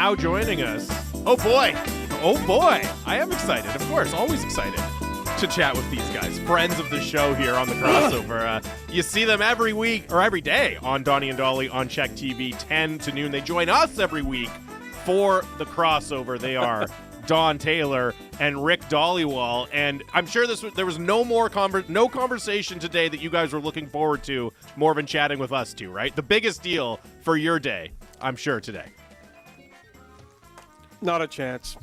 now joining us. Oh, boy. Oh, boy. I am excited, of course. Always excited to chat with these guys. Friends of the show here on the crossover. You see them every week, or every day, on Donnie and Dhali on Check TV, 10 to noon. They join us every week for the crossover. They are Don Taylor and Rick Dhaliwal. And I'm sure there was no conversation today that you guys were looking forward to more than chatting with us two, right? The biggest deal for your day, I'm sure, today. Not a chance.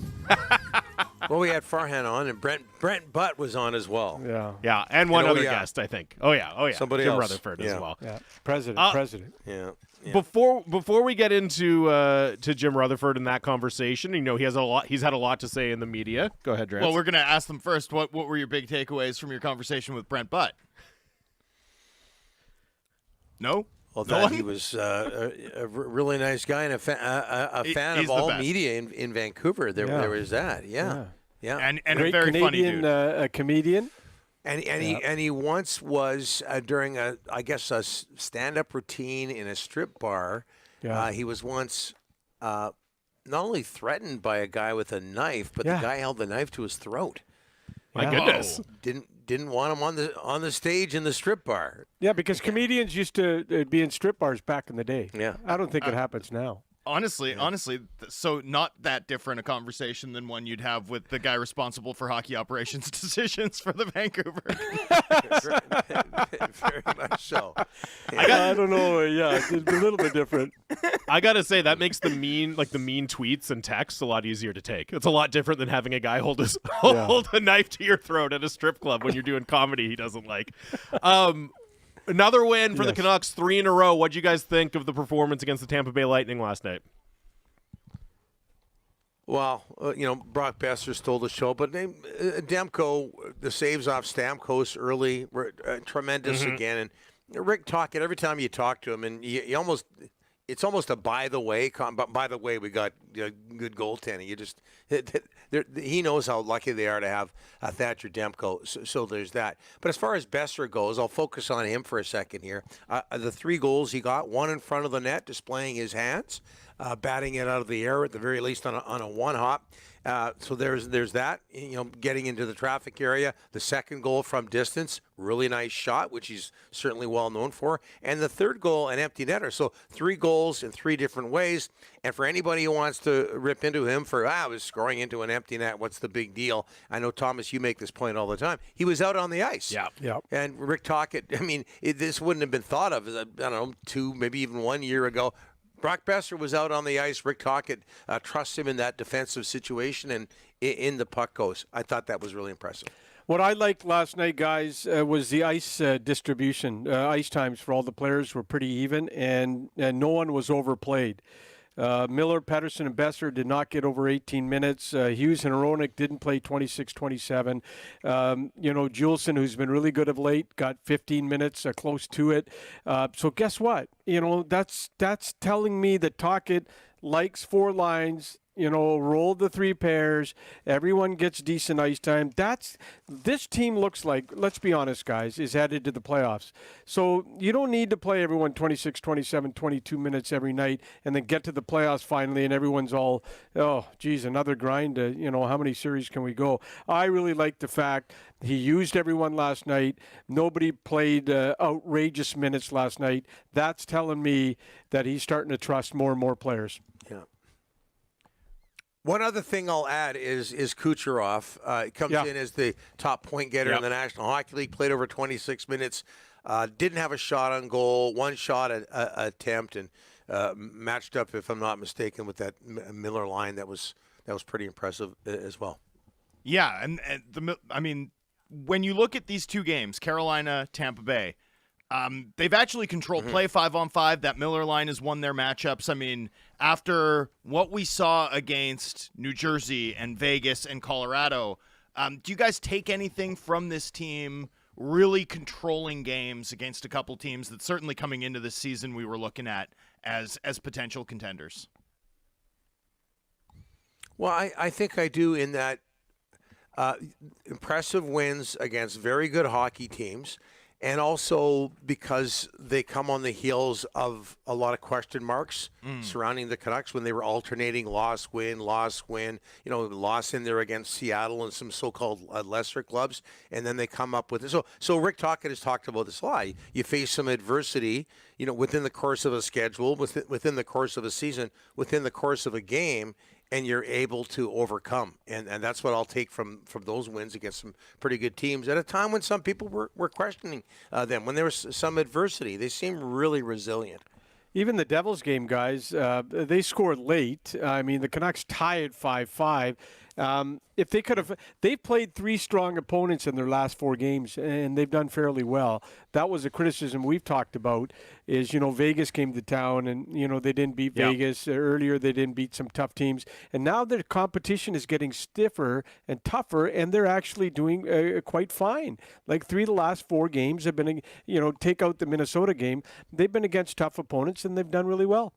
Well, we had Farhan on, and Brent Butt was on as well. Yeah, and one other guest, I think. Oh yeah. Somebody Jim else. Rutherford as well. Yeah, president. Yeah. Before we get into to Jim Rutherford and that conversation, he's had a lot to say in the media. Go ahead, Drance. Well, we're going to ask them first. What were your big takeaways from your conversation with Brent Butt? No? Well, that he was a really nice guy and a fan of all media in Vancouver. There was that, yeah. And Great a very Canadian, funny dude. A comedian. And he once was during a stand-up routine in a strip bar. Yeah. He was once not only threatened by a guy with a knife, but the guy held the knife to his throat. My goodness. Didn't want him on the stage in the strip bar. Yeah, because comedians used to be in strip bars back in the day. Yeah. I don't think it happens now. Honestly, so not that different a conversation than one you'd have with the guy responsible for hockey operations decisions for the Vancouver. Very much so. I don't know. Yeah, it's a little bit different. I gotta say that makes the mean tweets and texts a lot easier to take. It's a lot different than having a guy hold a knife to your throat at a strip club when you're doing comedy he doesn't like. Another win for the Canucks, 3 in a row. What'd you guys think of the performance against the Tampa Bay Lightning last night? Well, Brock Boeser stole the show, but Demko, the saves off Stamkos early were tremendous again. And Rick Tocchet, every time you talk to him, and it's almost a by the way. But by the way, we got good goaltending. He knows how lucky they are to have Thatcher Demko. So there's that. But as far as Boeser goes, I'll focus on him for a second here. The 3 goals he got, one in front of the net, displaying his hands, batting it out of the air at the very least on a one hop. So there's that, getting into the traffic area. The second goal from distance, really nice shot, which he's certainly well known for. And the third goal, an empty netter. So 3 goals in 3 different ways. And for anybody who wants to rip into him for, I was scoring into an empty net, what's the big deal? I know, Thomas, you make this point all the time. He was out on the ice. Yeah. And Rick Tocchet, this wouldn't have been thought of, 2, maybe even 1 year ago. Brock Boeser was out on the ice. Rick Tocchet trusts him in that defensive situation and in the puck goes. I thought that was really impressive. What I liked last night, guys, was the ice distribution. Ice times for all the players were pretty even, and no one was overplayed. Miller, Pettersson, and Boeser did not get over 18 minutes. Hughes and Hronek didn't play 26-27. Juleson, who's been really good of late, got 15 minutes, close to it. So guess what? That's telling me that Tocchet likes 4 lines. Roll the 3 pairs. Everyone gets decent ice time. This team looks like, let's be honest, guys, is headed to the playoffs. So you don't need to play everyone 26, 27, 22 minutes every night and then get to the playoffs finally and everyone's all, oh, geez, another grind. How many series can we go? I really like the fact he used everyone last night. Nobody played outrageous minutes last night. That's telling me that he's starting to trust more and more players. Yeah. One other thing I'll add is Kucherov. He comes in as the top point getter in the National Hockey League, played over 26 minutes, didn't have a shot on goal, 1 shot attempt, and matched up, if I'm not mistaken, with that Miller line. That was pretty impressive as well. Yeah, and when you look at these 2 games, Carolina, Tampa Bay, they've actually controlled play 5-on-5. That Miller line has won their matchups. After what we saw against New Jersey and Vegas and Colorado, do you guys take anything from this team really controlling games against a couple teams that certainly coming into this season we were looking at as potential contenders? Well, I think I do in that impressive wins against very good hockey teams. and also because they come on the heels of a lot of question marks surrounding the Canucks when they were alternating loss, win, loss in there against Seattle and some so-called lesser clubs, and then they come up with it. So Rick Tocchet has talked about this a lot. You face some adversity, within the course of a schedule, within the course of a season, within the course of a game, and you're able to overcome. And that's what I'll take from those wins against some pretty good teams at a time when some people were questioning them. When there was some adversity, they seem really resilient. Even the Devils game, guys, they scored late. I mean, the Canucks tied 5-5. If they could have, they've played 3 strong opponents in their last 4 games, and they've done fairly well. That was a criticism we've talked about. Is Vegas came to town, and they didn't beat Vegas earlier. They didn't beat some tough teams, and now their competition is getting stiffer and tougher, and they're actually doing quite fine. Like 3 of the last 4 games have been, take out the Minnesota game, they've been against tough opponents, and they've done really well.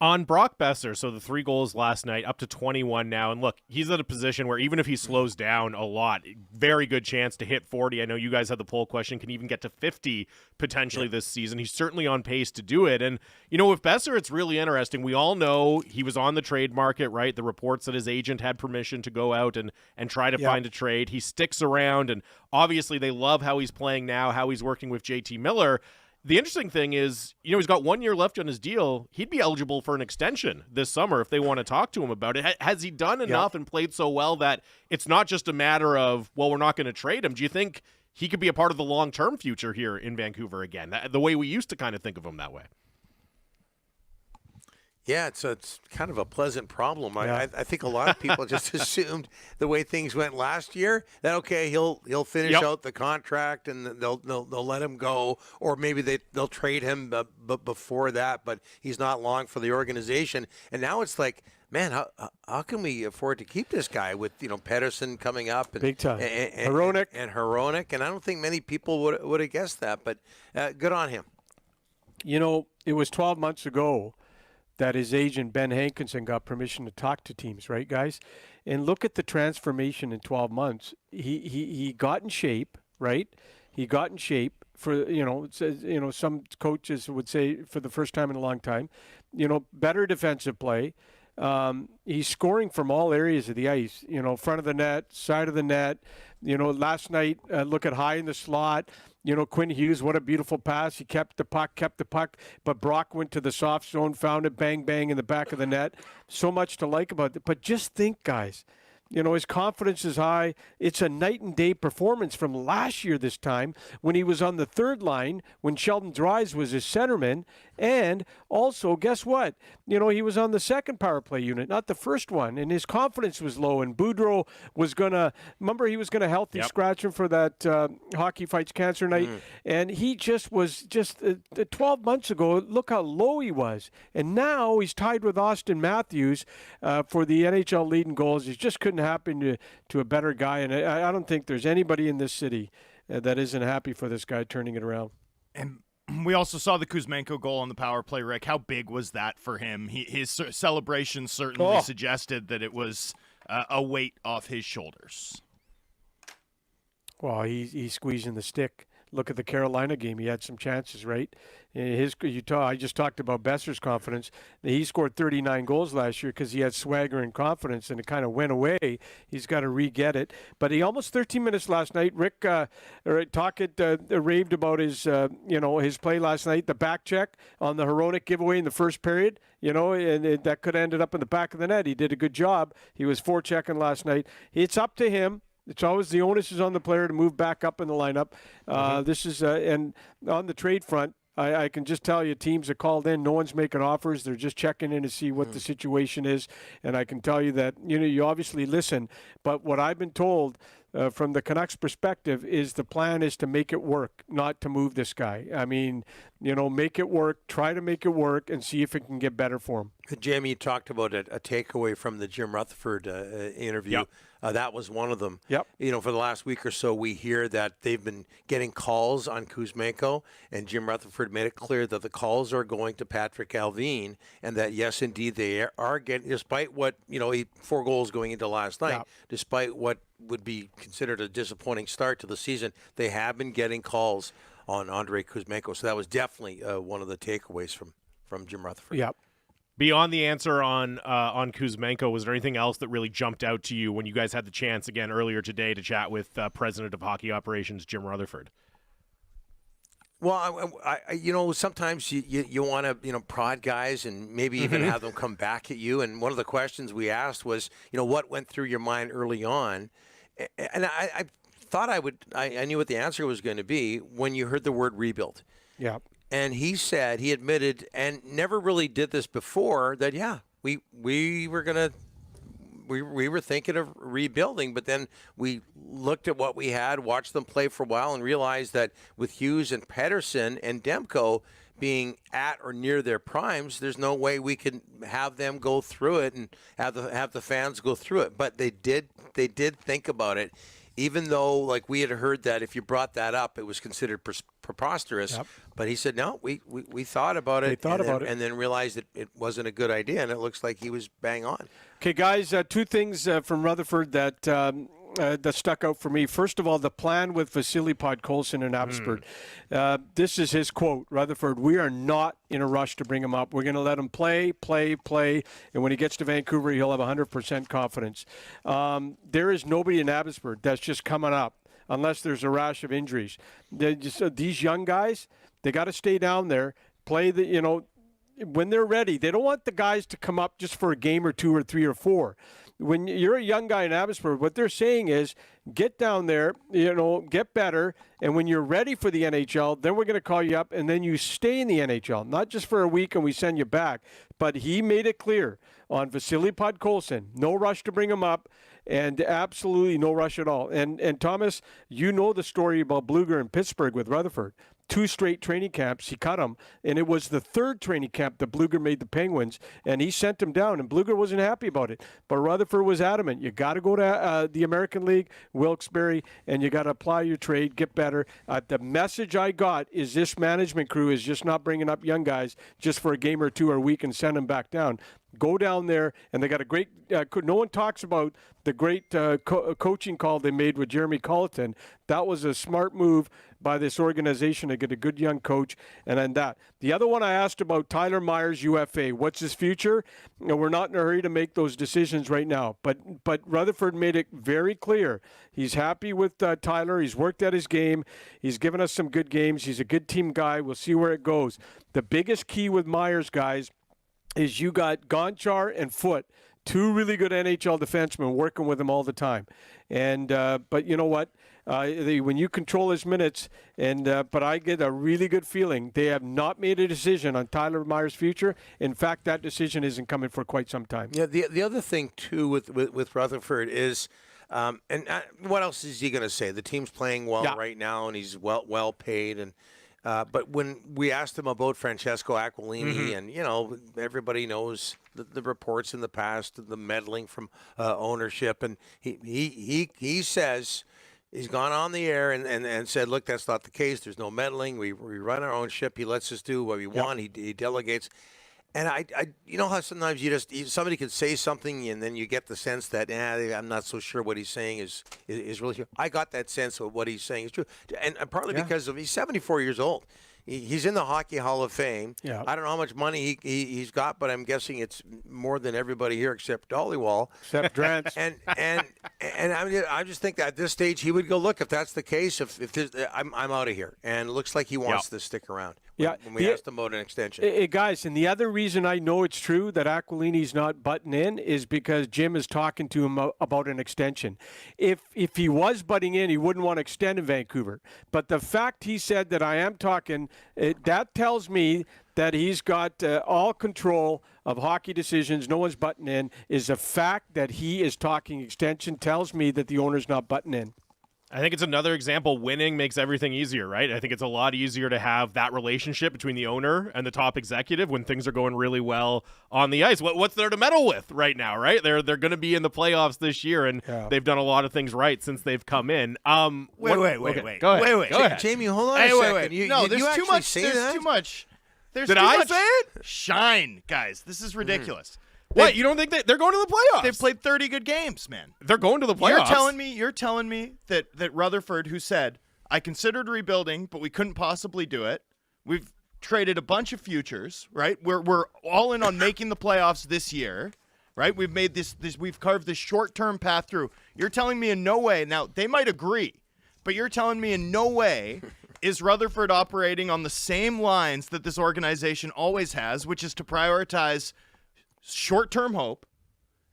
On Brock Boeser, so the 3 goals last night, up to 21 now. And look, he's at a position where even if he slows down a lot, very good chance to hit 40. I know you guys had the poll question, can even get to 50 potentially this season. He's certainly on pace to do it. And, with Boeser, it's really interesting. We all know he was on the trade market, right? The reports that his agent had permission to go out and try to find a trade. He sticks around, and obviously they love how he's playing now, how he's working with JT Miller. The interesting thing is, he's got 1 year left on his deal. He'd be eligible for an extension this summer if they want to talk to him about it. Has he done enough and played so well that it's not just a matter of, well, we're not going to trade him? Do you think he could be a part of the long-term future here in Vancouver again, the way we used to kind of think of him that way? Yeah, it's kind of a pleasant problem. Yeah. I think a lot of people just assumed the way things went last year that okay, he'll finish out the contract and they'll let him go, or maybe they'll trade him before that. But he's not long for the organization, and now it's like, man, how can we afford to keep this guy with Pettersson coming up and big time, Hronek, and I don't think many people would have guessed that, but good on him. It was 12 months ago that his agent, Ben Hankinson, got permission to talk to teams, right, guys? And look at the transformation in 12 months. He got in shape, right? He got in shape for, some coaches would say for the first time in a long time, better defensive play. He's scoring from all areas of the ice, front of the net, side of the net. Last night, look at high in the slot. Quinn Hughes, what a beautiful pass. He kept the puck, but Brock went to the soft zone, found it, bang, bang in the back of the net. So much to like about it. But just think, guys, his confidence is high. It's a night and day performance from last year this time when he was on the third line, when Sheldon Dries was his centerman. And also, guess what? He was on the second power play unit, not the first one, and his confidence was low. And Boudreau was he was going to healthy scratch him for that Hockey Fights Cancer night. And he was 12 months ago, look how low he was. And now he's tied with Austin Matthews for the NHL lead in goals. He just couldn't happen to a better guy. And I don't think there's anybody in this city that isn't happy for this guy turning it around. And we also saw the Kuzmenko goal on the power play, Rick. How big was that for him? His celebration certainly suggested that it was a weight off his shoulders. Well, he's squeezing the stick. Look at the Carolina game. He had some chances, right? I just talked about Boeser's confidence. He scored 39 goals last year because he had swagger and confidence, and it kind of went away. He's got to re-get it. But he almost 13 minutes last night. Rick Tocchet raved about his play last night, the back check on the Hronek giveaway in the first period. That could have ended up in the back of the net. He did a good job. He was forechecking last night. It's up to him. It's always the onus is on the player to move back up in the lineup. This is and on the trade front, I can just tell you, teams are called in. No one's making offers. They're just checking in to see what the situation is. And I can tell you that you obviously listen. But what I've been told from the Canucks' perspective is the plan is to make it work, not to move this guy. I mean, make it work, try to make it work, and see if it can get better for him. Jamie, you talked about a takeaway from the Jim Rutherford interview. Yep. That was one of them. Yep. For the last week or so, we hear that they've been getting calls on Kuzmenko, and Jim Rutherford made it clear that the calls are going to Patrick Alvin, and that, yes, indeed, they are getting, despite what, 4 goals going into last night, Yep. despite what would be considered a disappointing start to the season, they have been getting calls on Andrei Kuzmenko. So that was definitely one of the takeaways from Jim Rutherford. Yep. Beyond the answer on Kuzmenko, was there anything else that really jumped out to you when you guys had the chance again earlier today to chat with President of Hockey Operations Jim Rutherford? Well, I sometimes you want to prod guys and maybe even have them come back at you. And one of the questions we asked was, what went through your mind early on? And I thought I knew what the answer was going to be when you heard the word rebuild. Yeah. And he said, he admitted, and never really did this before, that we were thinking of rebuilding, but then we looked at what we had, watched them play for a while, and realized that with Hughes and Pettersson and Demko being at or near their primes, there's no way we can have them go through it and have the fans go through it. But they did think about it. Even though, like, we had heard that if you brought that up, it was considered preposterous. Yep. But he said, no, we thought about it. They thought about it. And then realized it wasn't a good idea, and it looks like he was bang on. Okay, guys, 2 things from Rutherford that stuck out for me. First of all, the plan with Vasily Podkolzin and Abbotsford. This is his quote, Rutherford, "We are not in a rush to bring him up. We're going to let him play, and when he gets to Vancouver, he'll have 100% confidence." There is nobody in Abbotsford that's just coming up unless there's a rash of injuries. These young guys, they got to stay down there, play when they're ready. They don't want the guys to come up just for a game or 2 or 3 or 4. When you're a young guy in Abbotsford, what they're saying is get down there, get better, and when you're ready for the NHL, then we're going to call you up, and then you stay in the NHL, not just for a week and we send you back. But he made it clear on Vasily Podkolzin, no rush to bring him up, and absolutely no rush at all. And Thomas, the story about Bluger in Pittsburgh with Rutherford. 2 straight training camps, he cut him, and it was the 3rd training camp that Bluger made the Penguins, and he sent him down, and Bluger wasn't happy about it. But Rutherford was adamant. You got to go to the American League, Wilkes-Barre, and you got to apply your trade, get better. The message I got is this management crew is just not bringing up young guys just for a game or 2 or a week and send them back down. Go down there, and they got a great no one talks about the great coaching call they made with Jeremy Colleton. That was a smart move by this organization to get a good young coach, and then that. The other one I asked about, Tyler Myers, UFA. What's his future? We're not in a hurry to make those decisions right now, but Rutherford made it very clear. He's happy with Tyler. He's worked at his game. He's given us some good games. He's a good team guy. We'll see where it goes. The biggest key with Myers, guys, is you got Gonchar and Foote, 2 really good NHL defensemen working with him all the time. And but you know what? When you control his minutes, but I get a really good feeling they have not made a decision on Tyler Myers' future. In fact, that decision isn't coming for quite some time. Yeah, the other thing too with Rutherford is, what else is he going to say? The team's playing well right now, and he's well paid. And but when we asked him about Francesco Aquilini, and everybody knows the reports in the past, the meddling from ownership, and he says. He's gone on the air and said, look, that's not the case. There's no meddling. We run our own ship. He lets us do what we want. He delegates. And I how sometimes somebody could say something and then you get the sense that I'm not so sure what he's saying is really true. I got that sense of what he's saying is true, and partly because he's 74 years old. He's in the Hockey Hall of Fame. Yeah. I don't know how much money he's got, but I'm guessing it's more than everybody here except Dollywall. Except Drance. and I just think that at this stage he would go, look, if that's the case, I'm out of here. And it looks like he wants to stick around. When we asked him about an extension. Guys, and the other reason I know it's true that Aquilini's not butting in is because Jim is talking to him about an extension. If he was butting in, he wouldn't want to extend in Vancouver. But the fact he said that I am talking, that tells me that he's got all control of hockey decisions. No one's butting in. Is the fact that he is talking extension tells me that the owner's not butting in. I think it's another example. Winning makes everything easier, right? I think it's a lot easier to have that relationship between the owner and the top executive when things are going really well on the ice. What's there to meddle with right now, right? They're going to be in the playoffs this year, and they've done a lot of things right since they've come in. Wait. Go ahead. Go ahead. Jamie, hold on a second. No, there's too much. There's too much. There's Did too I much say it? shine, guys. This is ridiculous. What? You don't think they're going to the playoffs? They've played 30 good games, man. They're going to the playoffs. You're telling me that Rutherford, who said, I considered rebuilding, but we couldn't possibly do it. We've traded a bunch of futures, right? We're all in on making the playoffs this year, right? We've made this we've carved this short-term path through. You're telling me in no way, now they might agree, but you're telling me in no way is Rutherford operating on the same lines that this organization always has, which is to prioritize short-term hope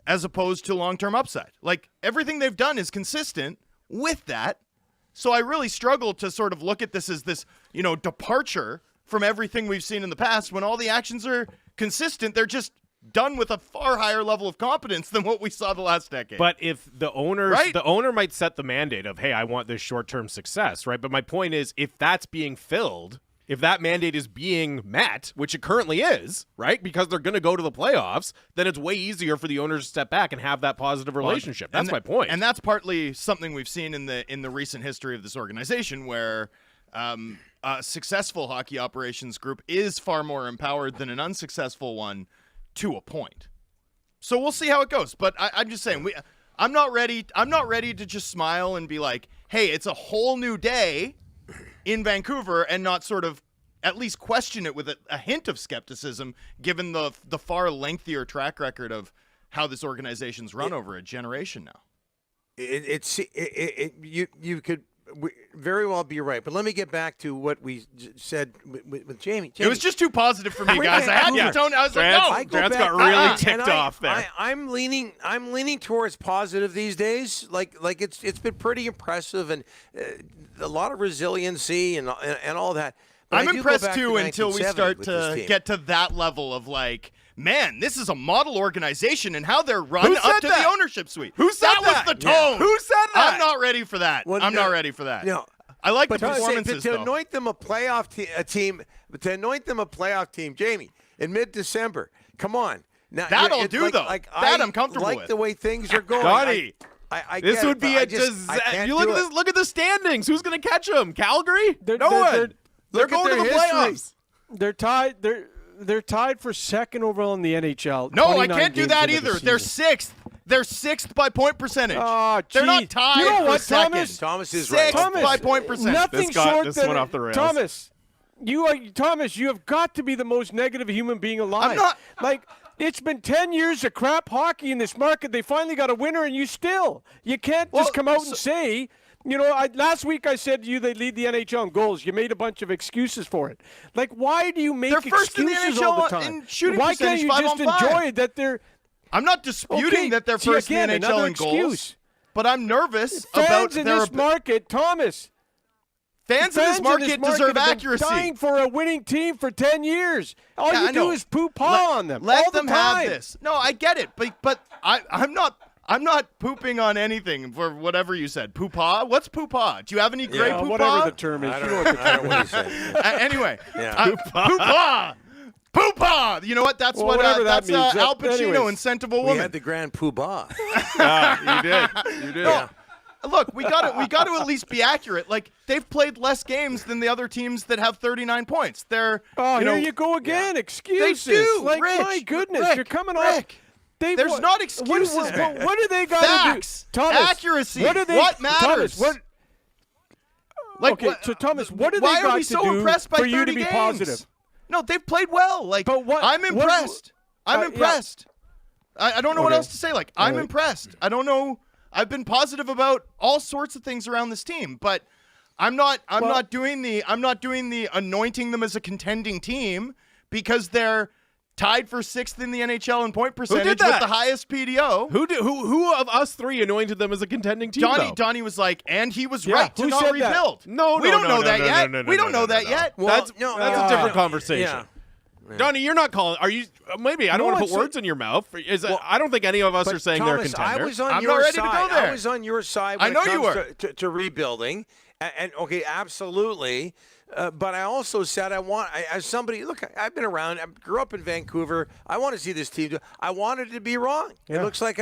as opposed to long-term upside. Like, everything they've done is consistent with that. So I really struggle to sort of look at this as this, departure from everything we've seen in the past. When all the actions are consistent, they're just done with a far higher level of competence than what we saw the last decade. But if the owner might set the mandate of, hey, I want this short-term success, right? But my point is, if that's being filled, if that mandate is being met, which it currently is, right, because they're going to go to the playoffs, then it's way easier for the owners to step back and have that positive relationship. That's my point. And that's partly something we've seen in the recent history of this organization, where a successful hockey operations group is far more empowered than an unsuccessful one to a point. So we'll see how it goes. But I'm just saying, I'm not ready to just smile and be like, hey, it's a whole new day in Vancouver, and not sort of at least question it with a hint of skepticism, given the far lengthier track record of how this organization's run over a generation now. You could very well be right, but let me get back to what we said with Jamie. It was just too positive for me, guys. I had to tone. I was like, no. Grant's got really ticked off there. I'm leaning towards positive these days. Like it's been pretty impressive, and a lot of resiliency and all that. But I'm impressed too until we start to get to that level of like, man, this is a model organization, and how they're run up to the ownership suite. Who said that? That was the tone. Yeah. Who said that? I'm not ready for that. Well, I'm not ready for that. No. I like the But performances, to anoint them a playoff team, Jamie, in mid-December. Come on. Now, That'll do, though. That I'm comfortable with. Like the way things are going. Donnie, this would be a disaster. You look at the standings. Who's going to catch them? Calgary? No one. They're going to the playoffs. They're tied. They're tied for second overall in the NHL. No, I can't do that either. They're sixth. They're sixth by point percentage. Oh, they're not tied. You know what, for second. Thomas? Thomas is right. Sixth by point percentage. Nothing This went off the rails. Thomas, you have got to be the most negative human being alive. I'm not. Like, it's been 10 years of crap hockey in this market. They finally got a winner, and you can't just come out and say. Last week I said to you they lead the NHL in goals. You made a bunch of excuses for it. Like, why do you make excuses all the time? In shooting why can't you just enjoy that they're? I'm not disputing that they're first in the NHL in goals, but I'm nervous about fans in this market, Thomas. Fans in this market deserve accuracy. Dying for a winning team for 10 years. All you do is poo-paw on them. Let all them the time. have this. No, I get it, but I'm not pooping on anything for whatever you said. Poo-paw? What's poo-paw? Do you have any great poo-paw? Whatever the term is. I don't know what he said. Anyway. Poo-paw. Poo-paw! You know what? That's whatever that means. Al Pacino Anyways. in Scent of a Woman. We had the grand poobah. You did. No, Yeah. Look, we got to at least be accurate. Like, they've played less games than the other teams that have 39 points. They're here you go again. Excuses. They do. Like, Rich, my goodness, you're coming off. There's not excuses, man. What do they got to do? Facts, Thomas, accuracy. What matters? Thomas, so Thomas, what do they got to do for you to be positive? No, they've played well. Like, I'm impressed. I'm impressed. I don't know what else to say. Like, I'm impressed. I don't know. I've been positive about all sorts of things around this team, but I'm not doing the anointing them as a contending team because they're tied for sixth in the NHL in point percentage with the highest PDO. Who of us three anointed them as a contending team? Donnie was like, and he was right to who not said rebuild. That? We don't know that yet. We don't know that yet. That's a different conversation. Yeah. Donnie, you're not calling. Are you? Maybe I don't want to put words in your mouth. I don't think any of us are saying Thomas, they're a contender. I was on I'm your not ready side. to go there. I was on your side. I When know it you comes were. to rebuilding, and okay, absolutely. But I also said as somebody, look, I've been around. I grew up in Vancouver. I want to see this team. I wanted to be wrong. Yeah. It looks like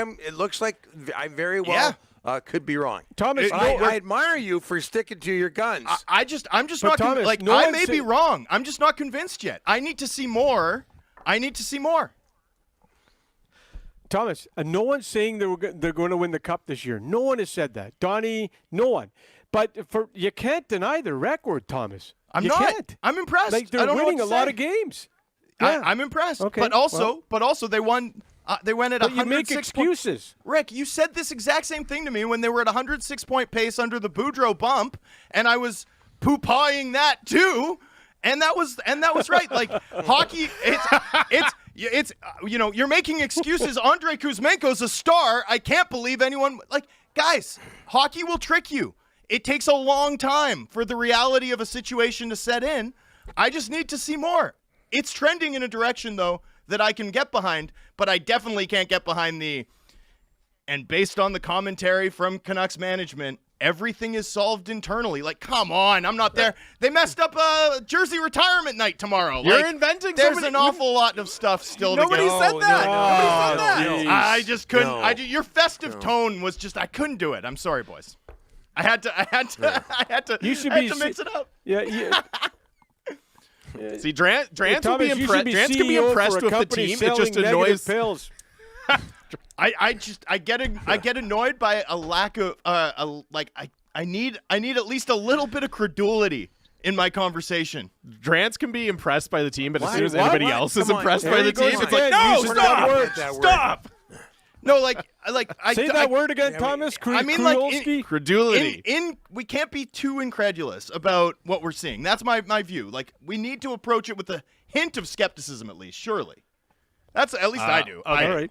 I very well could be wrong. Thomas, I admire you for sticking to your guns. I'm just But not Thomas, like no I one may be said- wrong. I'm just not convinced yet. I need to see more. Thomas, no one's saying they're going to win the Cup this year. No one has said that. Donnie, no one. But you can't deny the record, Thomas. I'm you not. Can't. I'm impressed. Like I they're don't know winning what a to lot say. of games. Yeah. I'm impressed. Okay, But also they won. They went at But you make 106 point- excuses. Rick, you said this exact same thing to me when they were at 106-point pace under the Boudreaux bump, and I was poo-pawing that too, and that was right. Like hockey, it's you're making excuses. Andrei Kuzmenko's a star. I can't believe anyone guys. Hockey will trick you. It takes a long time for the reality of a situation to set in. I just need to see more. It's trending in a direction, though, that I can get behind, but I definitely can't get behind and based on the commentary from Canucks management, everything is solved internally. Like, come on, I'm not there. They messed up jersey retirement night tomorrow. You're Like, inventing There's somebody- an awful lot of stuff still Nobody to go. said that. Nobody said that. geez. I just couldn't. No. Your festive tone was just. I couldn't do it. I'm sorry, boys. I had to. You should I had be to mix it up. Yeah. See, Drance will Thomas, be you should impressed. be Drance can be CEO impressed for a with the company team. It selling just negative annoys. pills. I get annoyed by a lack of I need at least a little bit of credulity in my conversation. Drance can be impressed by the team, but as Why? soon as Why? anybody Why? else is Come on. impressed There by you the go. team, it's Again, like, no, using stop, that word. stop. No, I Say that word again, Thomas. I mean, like, Krulski? Credulity. We can't be too incredulous about what we're seeing. That's my view. Like, we need to approach it with a hint of skepticism, at least. Surely, that's at least I do. okay. All right.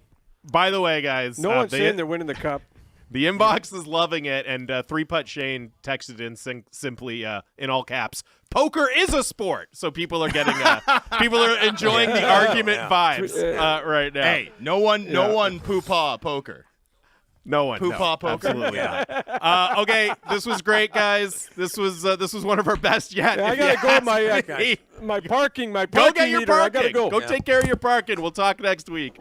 By the way, guys, No one's saying they're winning the Cup. the inbox is loving it, and Three Putt Shane texted in simply in all caps, "Poker is a sport." So people are getting people are enjoying the argument vibes right now. Hey, no one poo-paw poker. No one. Poo-paw no, poker. Absolutely not. Okay, this was great, guys. This was one of our best yet. Yeah, I if you gotta go. ask me. My parking Go get your meter. I parking. gotta go. Go take care of your parking. We'll talk next week.